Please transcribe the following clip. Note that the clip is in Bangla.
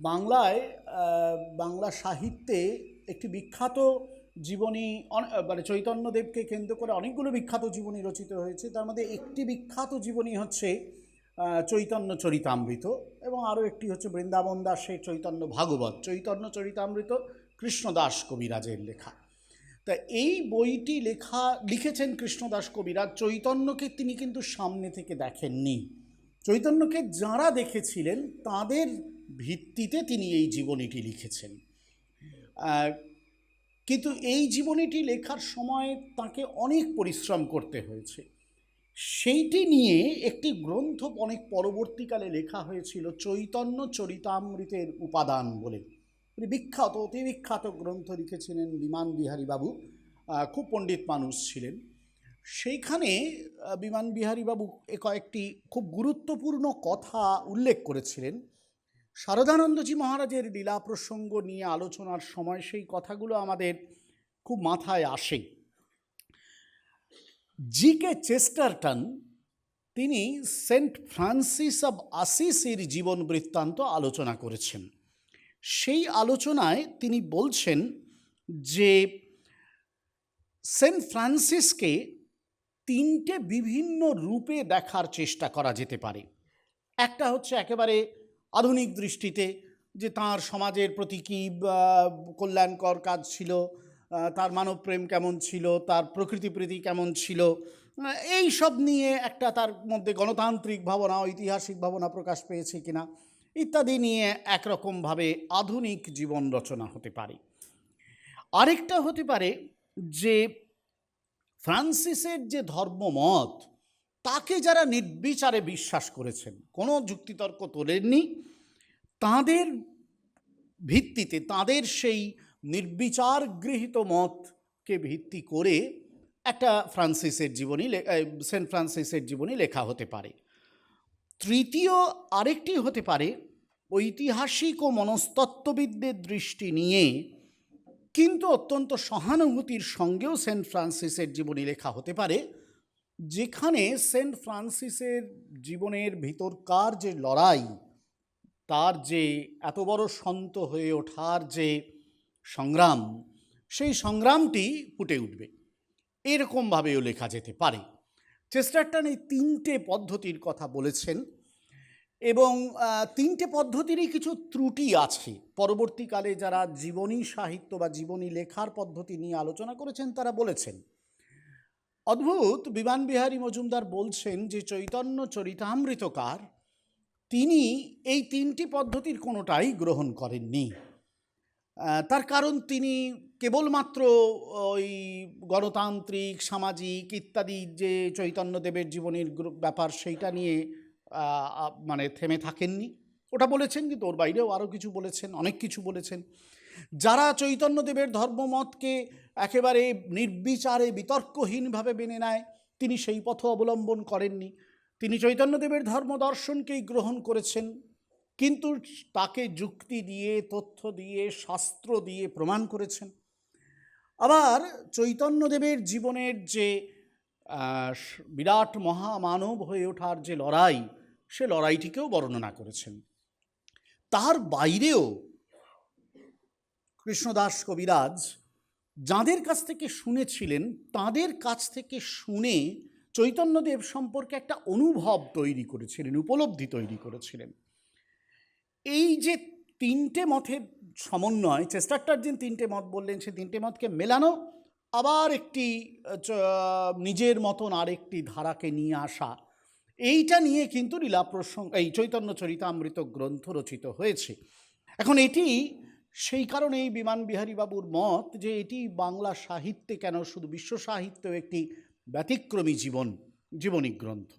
বাংলায় বাংলা সাহিত্যে একটি বিখ্যাত জীবনী মানে চৈতন্যদেবকে কেন্দ্র করে অনেকগুলো বিখ্যাত জীবনী রচিত হয়েছে। তার মধ্যে একটি বিখ্যাত জীবনী হচ্ছে চৈতন্য চরিতামৃত, এবং আরও একটি হচ্ছে বৃন্দাবন দাসের চৈতন্য ভাগবত। চৈতন্য চরিতামৃত কৃষ্ণদাস কবিরাজের লেখা। তা এই বইটি লিখেছেন কৃষ্ণদাস কবিরাজ। চৈতন্যকে তিনি কিন্তু সামনে থেকে দেখেননি। চৈতন্যকে যাঁরা দেখেছিলেন তাদের ভিত্তিতে তিনি এই জীবনীটি লিখেছেন। কিন্তু এই জীবনীটি লেখার সময় তাকে অনেক পরিশ্রম করতে হয়েছে। সেইটি নিয়ে একটি গ্রন্থ অনেক পরবর্তীকালে লেখা হয়েছিল, চৈতন্য চরিতামৃতের উপাদান বলে। বিখ্যাত, অতি বিখ্যাত গ্রন্থ লিখেছিলেন বিমান বিহারী বাবু, খুব পণ্ডিত মানুষ ছিলেন। সেইখানে বিমান বিহারী বাবু কয়েকটি খুব গুরুত্বপূর্ণ কথা উল্লেখ করেছিলেন। শারদানন্দজি মহারাজের লীলা প্রসঙ্গ নিয়ে আলোচনার সময় সেই কথাগুলো আমাদের খুব মাথায় আসে। জি.কে. চেস্টারটন তিনি সেন্ট ফ্রান্সিস অব আসিসির জীবন বৃত্তান্ত আলোচনা করেছেন। সেই আলোচনায় তিনি বলছেন যে সেন্ট ফ্রান্সিসকে তিনটে বিভিন্ন রূপে দেখার চেষ্টা করা যেতে পারে। একটা হচ্ছে একেবারে আধুনিক দৃষ্টিতে, যে তাঁর সমাজের প্রতি কী কল্যাণকর কাজ ছিল, তার মানবপ্রেম কেমন ছিল, তার প্রকৃতিপ্রীতি কেমন ছিল, এই সব নিয়ে একটা তার মধ্যে গণতান্ত্রিক ভাবনা, ঐতিহাসিক ভাবনা প্রকাশ পেয়েছে কিনা ইত্যাদি নিয়ে একরকমভাবে আধুনিক জীবন রচনা হতে পারে। আরেকটা হতে পারে যে ফ্রান্সিসের যে ধর্মমত, তাকে যারা নির্বিচারে বিশ্বাস করেছেন, কোনো যুক্তিতর্ক তোলেননি, তাঁদের ভিত্তিতে, তাঁদের সেই নির্বিচার গৃহীত মতকে ভিত্তি করে একটা সেন্ট ফ্রান্সিসের জীবনী লেখা হতে পারে। তৃতীয় আরেকটি হতে পারে ঐতিহাসিক ও মনস্তত্ত্ববিদদের দৃষ্টি নিয়ে, কিন্তু অত্যন্ত সহানুভূতির সঙ্গেও সেন্ট ফ্রান্সিসের জীবনী লেখা হতে পারে, যেখানে সেন্ট ফ্রান্সিসের জীবনের ভিতরকার যে লড়াই, তার যে এত বড় সন্ত হয়ে ওঠার যে সংগ্রাম, সেই সংগ্রামটি ফুটে উঠবে, এরকমভাবেও লেখা যেতে পারে। চেস্টারটন এই তিনটে পদ্ধতির কথা বলেছেন, এবং তিনটে পদ্ধতিরই কিছু ত্রুটি আছে। পরবর্তীকালে যারা জীবনী সাহিত্য বা জীবনী লেখার পদ্ধতি নিয়ে আলোচনা করেছেন তারা বলেছেন। অদ্ভুত, বিমান বিহারী মজুমদার বলছেন যে চৈতন্য চরিতামৃতকার তিনি এই তিনটি পদ্ধতির কোনোটাই গ্রহণ করেননি। তার কারণ তিনি কেবলমাত্র ওই গণতান্ত্রিক, সামাজিক ইত্যাদি যে চৈতন্যদেবের জীবনীর ব্যাপার, সেইটা নিয়ে মানে থেমে থাকেননি। ওটা বলেছেন, কিন্তু ওর বাইরেও আরও কিছু বলেছেন, অনেক কিছু বলেছেন। যারা চৈতন্যদেবের ধর্মমতকে একেবারে নির্বিচারে বিতর্কহীনভাবে মেনে নেয়, তিনি সেই পথ অবলম্বন করেননি। তিনি চৈতন্যদেবের ধর্ম দর্শনকেই গ্রহণ করেছেন, কিন্তু তাকে যুক্তি দিয়ে, তথ্য দিয়ে, শাস্ত্র দিয়ে প্রমাণ করেছেন। আবার চৈতন্যদেবের জীবনের যে বিরাট মহামানব হয়ে ওঠার যে লড়াই, সে লড়াইটিকেও বর্ণনা করেছেন। তার বাইরেও কৃষ্ণদাস কবিরাজ যাঁদের কাছ থেকে শুনেছিলেন, তাদের কাছ থেকে শুনে চৈতন্যদেব সম্পর্কে একটা অনুভব তৈরি করেছিলেন, উপলব্ধি তৈরি করেছিলেন। এই যে তিনটে মতের সমন্বয়, চেস্টারটন যে তিনটে মত বললেন, সে তিনটে মতকে মেলানো, আবার একটি নিজের মতন আরেকটি ধারাকে নিয়ে আসা, এইটা নিয়ে কিন্তু লীলা প্রসঙ্গ এই চৈতন্য চরিতামৃত গ্রন্থ রচিত হয়েছে। এখন এটি সেই কারণেই বিমান বিহারী বাবুর মত যে এটি বাংলা সাহিত্যে কেন, শুধু বিশ্ব সাহিত্যেও একটি ব্যতিক্রমী জীবনী গ্রন্থ।